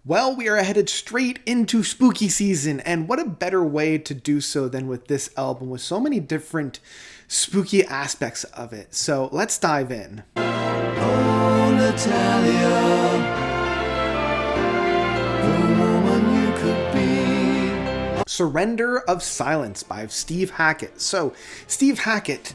Well, we are headed straight into spooky season, and what a better way to do so than with this album with so many different spooky aspects of it. So let's dive in. Oh, Natalia, the woman you could be. Surrender of Silence by Steve Hackett. So, Steve Hackett,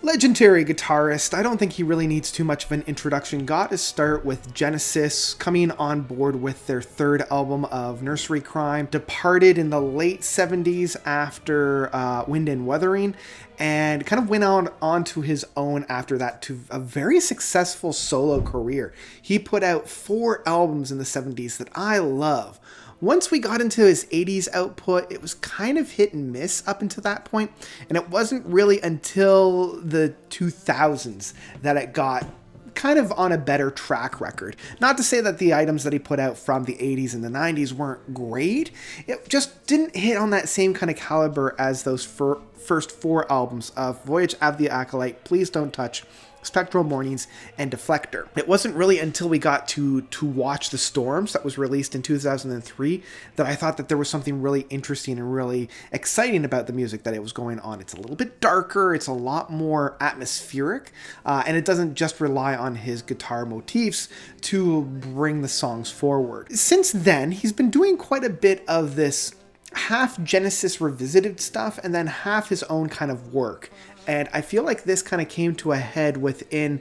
legendary guitarist. I don't think he really needs too much of an introduction. Got to start with Genesis, coming on board with their third album of Nursery Crime. Departed in the late 70s after Wind and Wuthering, and kind of went on to his own after that to a very successful solo career. He put out 4 albums in the 70s that I love. Once we got into his 80s output, it was kind of hit and miss up until that point, and it wasn't really until the 2000s that it got kind of on a better track record. Not to say that the items that he put out from the 80s and the 90s weren't great, it just didn't hit on that same kind of caliber as those first 4 albums of Voyage of the Acolyte, Please Don't Touch, Spectral Mornings, and Deflector. It wasn't really until we got to Watch the Storms, that was released in 2003, that I thought that there was something really interesting and really exciting about the music that it was going on. It's a little bit darker, it's a lot more atmospheric, and it doesn't just rely on his guitar motifs to bring the songs forward. Since then, he's been doing quite a bit of this half Genesis revisited stuff and then half his own kind of work. And I feel like this kind of came to a head within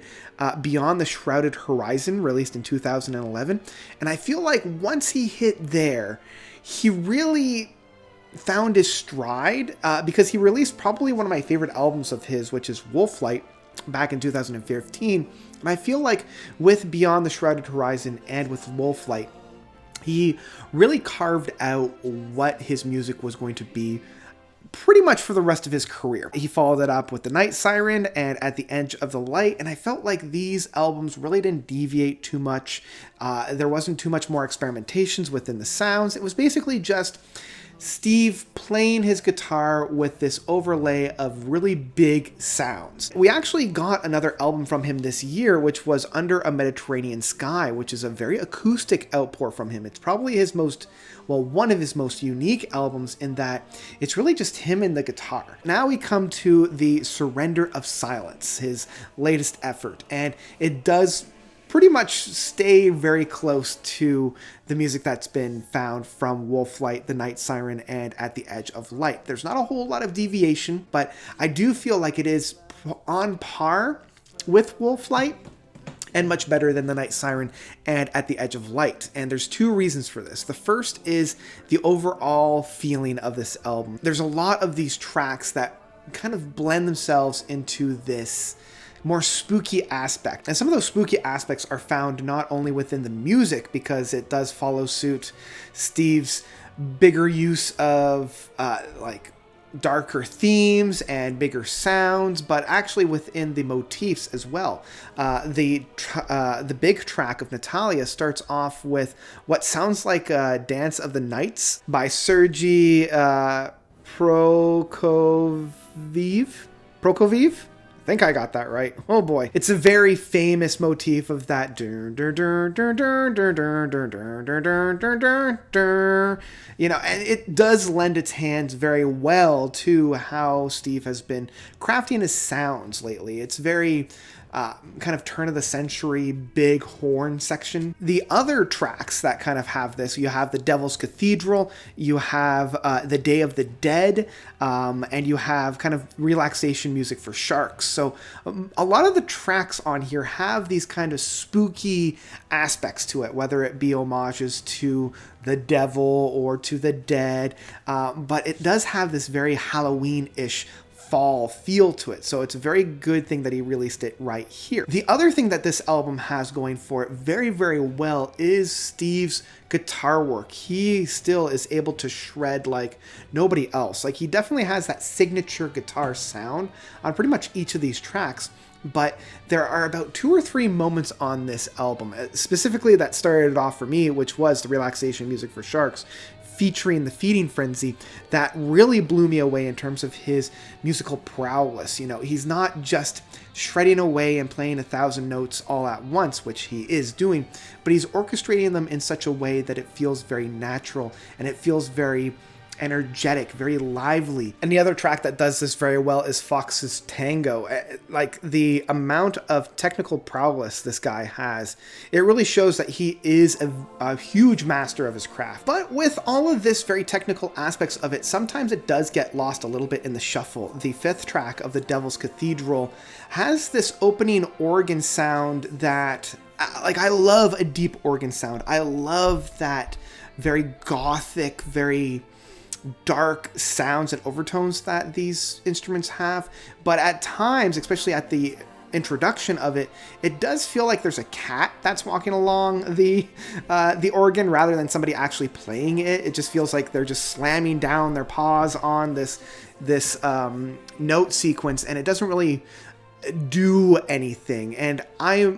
Beyond the Shrouded Horizon, released in 2011. And I feel like once he hit there, he really found his stride, because he released probably one of my favorite albums of his, which is Wolflight, back in 2015. And I feel like with Beyond the Shrouded Horizon and with Wolflight, he really carved out what his music was going to be pretty much for the rest of his career. He followed it up with The Night Siren and At the Edge of the Light, and I felt like these albums really didn't deviate too much. There wasn't too much more experimentations within the sounds. It was basically just Steve playing his guitar with this overlay of really big sounds. We actually got another album from him this year, which was Under a Mediterranean Sky, which is a very acoustic outpour from him. It's probably one of his most unique albums in that it's really just him and the guitar. Now we come to the Surrender of Silence, his latest effort, and it does pretty much stay very close to the music that's been found from Wolflight, The Night Siren, and At the Edge of Light. There's not a whole lot of deviation, but I do feel like it is on par with Wolflight and much better than The Night Siren and At the Edge of Light. And there's 2 reasons for this. The first is the overall feeling of this album. There's a lot of these tracks that kind of blend themselves into this more spooky aspect. And some of those spooky aspects are found not only within the music, because it does follow suit Steve's bigger use of darker themes and bigger sounds, but actually within the motifs as well. The big track of Natalia starts off with what sounds like Dance of the Nights by Sergei Prokofiev. I think I got that right. Oh boy. It's a very famous motif of that. You know, and it does lend its hands very well to how Steve has been crafting his sounds lately. It's very kind of turn of the century big horn section. The other tracks that kind of have this, you have The Devil's Cathedral, you have The Day of the Dead, and you have kind of relaxation music for sharks. So a lot of the tracks on here have these kind of spooky aspects to it, whether it be homages to the devil or to the dead, but it does have this very Halloween-ish fall feel to it. So it's a very good thing that he released it right here. The other thing that this album has going for it very, very well is Steve's guitar work. He still is able to shred like nobody else. Like, he definitely has that signature guitar sound on pretty much each of these tracks. But there are about 2 or 3 moments on this album, specifically that started it off for me, which was the relaxation music for sharks, featuring the feeding frenzy, that really blew me away in terms of his musical prowess. You know, he's not just shredding away and playing 1,000 notes all at once, which he is doing, but he's orchestrating them in such a way that it feels very natural and it feels very energetic, very lively. And the other track that does this very well is Fox's Tango. Like, the amount of technical prowess this guy has, it really shows that he is a huge master of his craft. But with all of this very technical aspects of it, sometimes it does get lost a little bit in the shuffle. The 5th track of The Devil's Cathedral has this opening organ sound that, like, I love a deep organ sound. I love that very gothic, very dark sounds and overtones that these instruments have, but at times, especially at the introduction of it, it does feel like there's a cat that's walking along the organ rather than somebody actually playing it. It just feels like they're just slamming down their paws on this note sequence, and it doesn't really do anything. And I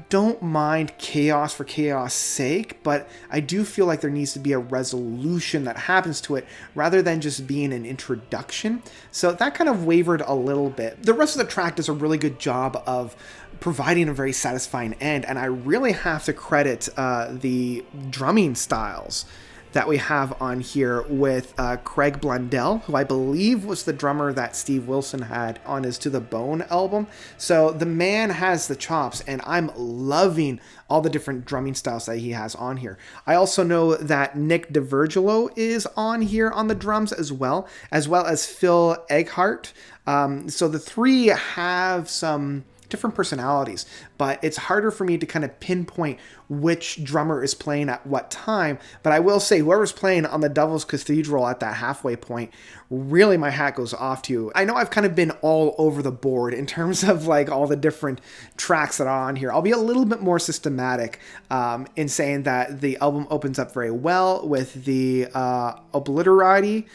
don't mind chaos for chaos sake, but I do feel like there needs to be a resolution that happens to it rather than just being an introduction. So that kind of wavered a little bit. The rest of the track does a really good job of providing a very satisfying end, and I really have to credit the drumming styles that we have on here with Craig Blundell, who I believe was the drummer that Steve Wilson had on his To the Bone album. So the man has the chops, and I'm loving all the different drumming styles that he has on here. I also know that Nick DeVirgilo is on here on the drums as well as Phil Eghart. So the three have some different personalities, but it's harder for me to kind of pinpoint which drummer is playing at what time. But I will say, whoever's playing on the Devil's Cathedral at that halfway point, really my hat goes off to you. I know I've kind of been all over the board in terms of like all the different tracks that are on here. I'll be a little bit more systematic in saying that the album opens up very well with the Obliterati,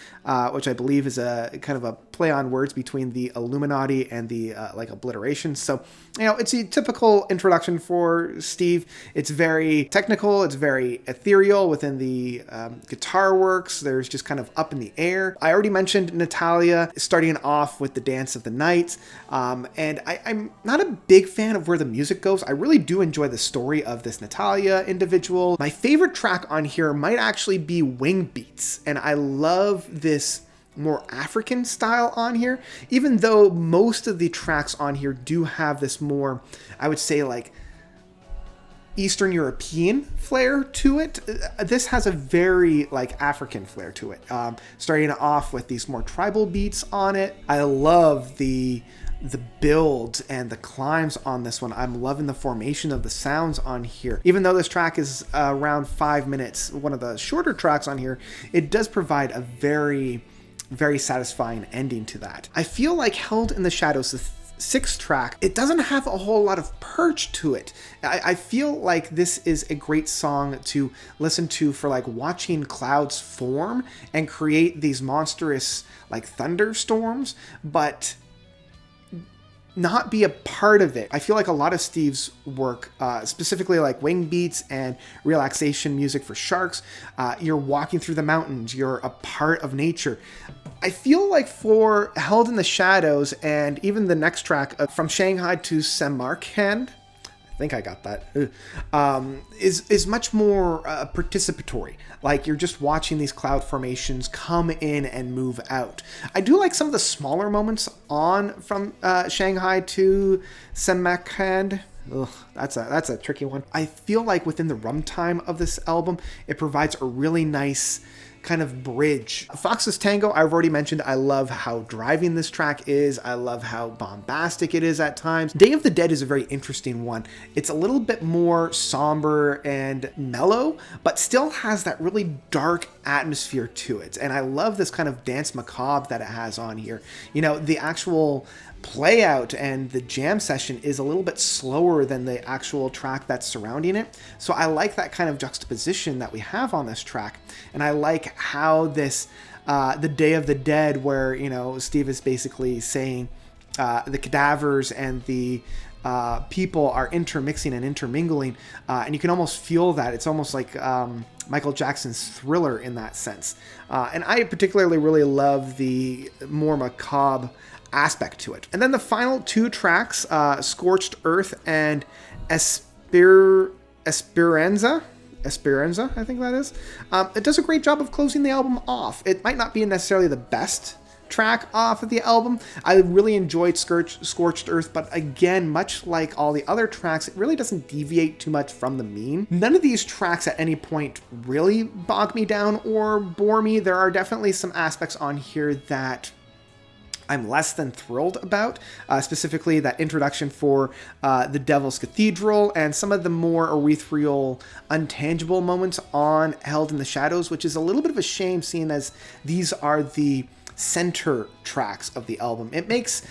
which I believe is a kind of a play on words between the Illuminati and the like obliteration. So, you know, it's a typical introduction for Steve. It's very technical. It's very ethereal within the guitar works. There's just kind of up in the air. I already mentioned Natalia starting off with the Dance of the Night. And I'm not a big fan of where the music goes. I really do enjoy the story of this Natalia individual. My favorite track on here might actually be Wing Beats. And I love this more African style on here, even though most of the tracks on here do have this more, I would say, like Eastern European flair to it. This has a very like African flair to it, starting off with these more tribal beats on it. I love the build and the climbs on this one. I'm loving the formation of the sounds on here. Even though this track is around 5 minutes, one of the shorter tracks on here, it does provide a very satisfying ending to that. I feel like Held in the Shadows, the 6th track, it doesn't have a whole lot of perch to it. I feel like this is a great song to listen to for like watching clouds form and create these monstrous like thunderstorms, but not be a part of it. I feel like a lot of Steve's work, specifically like Wing Beats and relaxation music for sharks, you're walking through the mountains, you're a part of nature. I feel like for Held in the Shadows and even the next track, From Shanghai to Samarkand, I think I got that, is much more participatory. Like you're just watching these cloud formations come in and move out. I do like some of the smaller moments on From Shanghai to Samarkand. Ugh, that's a tricky one. I feel like within the runtime of this album, it provides a really nice kind of bridge. Fox's Tango, I've already mentioned. I love how driving this track is. I love how bombastic it is at times. Day of the Dead is a very interesting one. It's a little bit more somber and mellow, but still has that really dark atmosphere to it. And I love this kind of dance macabre that it has on here. You know, the actual play out and the jam session is a little bit slower than the actual track that's surrounding it. So I like that kind of juxtaposition that we have on this track. And I like how this, the Day of the Dead, where, you know, Steve is basically saying, the cadavers and the people are intermixing and intermingling, and you can almost feel that. It's almost like Michael Jackson's Thriller in that sense. And I particularly really love the more macabre aspect to it. And then the final two tracks, Scorched Earth and Esperanza, I think that is. It does a great job of closing the album off. It might not be necessarily the best track off of the album. I really enjoyed Scorched Earth, but again, much like all the other tracks, it really doesn't deviate too much from the mean. None of these tracks at any point really bog me down or bore me. There are definitely some aspects on here that I'm less than thrilled about, specifically that introduction for the Devil's Cathedral and some of the more ethereal, untangible moments on Held in the Shadows, which is a little bit of a shame seeing as these are the center tracks of the album. It makes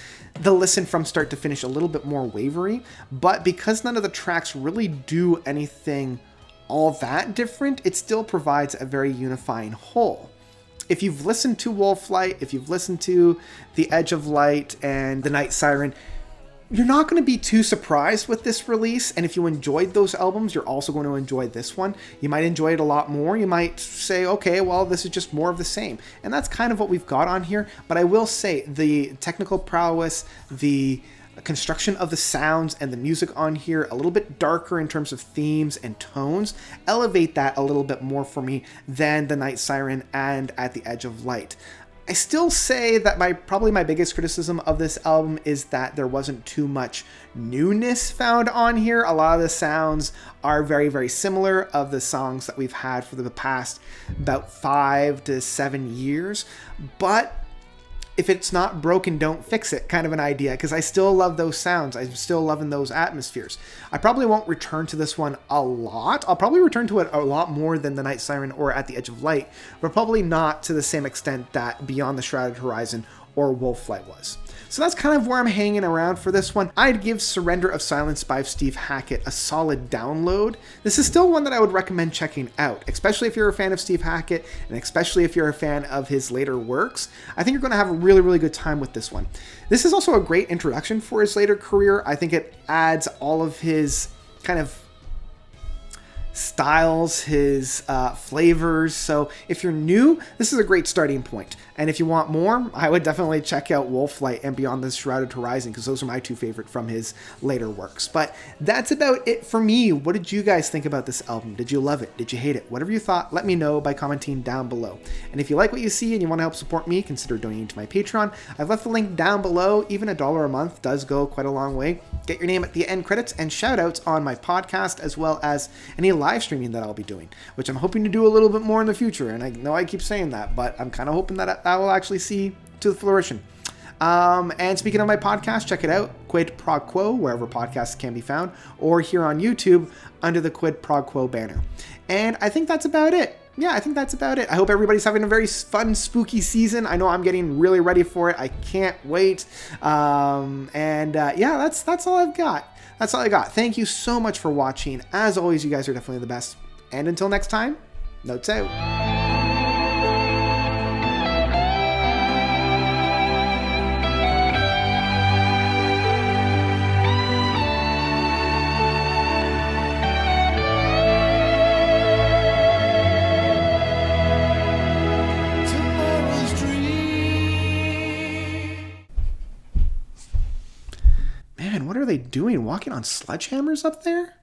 the listen from start to finish a little bit more wavery, but because none of the tracks really do anything all that different, it still provides a very unifying whole. If you've listened to Wolflight, if you've listened to The Edge of Light and The Night Siren, you're not going to be too surprised with this release, and if you enjoyed those albums, you're also going to enjoy this one. You might enjoy it a lot more. You might say, okay, well, this is just more of the same. And that's kind of what we've got on here, but I will say the technical prowess, the construction of the sounds and the music on here, a little bit darker in terms of themes and tones, elevate that a little bit more for me than The Night Siren and At the Edge of Light. I still say that probably my biggest criticism of this album is that there wasn't too much newness found on here. A lot of the sounds are very, very similar of the songs that we've had for the past about 5 to 7 years, but if it's not broken, don't fix it kind of an idea, because I still love those sounds. I'm still loving those atmospheres. I probably won't return to this one a lot. I'll probably return to it a lot more than The Night Siren or At the Edge of Light, but probably not to the same extent that Beyond the Shrouded Horizon or Wolflight was. So that's kind of where I'm hanging around for this one. I'd give Surrender of Silence by Steve Hackett a solid download. This is still one that I would recommend checking out, especially if you're a fan of Steve Hackett and especially if you're a fan of his later works. I think you're going to have a really, really good time with this one. This is also a great introduction for his later career. I think it adds all of his kind of styles, his flavors. So if you're new, this is a great starting point. And if you want more, I would definitely check out Wolflight and Beyond the Shrouded Horizon, because those are my two favorite from his later works. But that's about it for me. What did you guys think about this album? Did you love it? Did you hate it? Whatever you thought, let me know by commenting down below. And if you like what you see and you want to help support me, consider donating to my Patreon. I've left the link down below. Even $1 a month does go quite a long way. Get your name at the end credits and shout outs on my podcast, as well as any live streaming that I'll be doing, which I'm hoping to do a little bit more in the future. And I know I keep saying that, but I'm kind of hoping that I will actually see to the fruition. And speaking of my podcast, check it out, Quid Pro Quo, wherever podcasts can be found, or here on YouTube under the Quid Pro Quo banner. And I think that's about it. Yeah, I think that's about it. I hope everybody's having a very fun, spooky season. I know I'm getting really ready for it. I can't wait. Yeah, that's all I've got. That's all I got. Thank you so much for watching. As always, you guys are definitely the best. And until next time, notes out. Tomorrow's dream. Man, what are they doing? Walking on sledgehammers up there?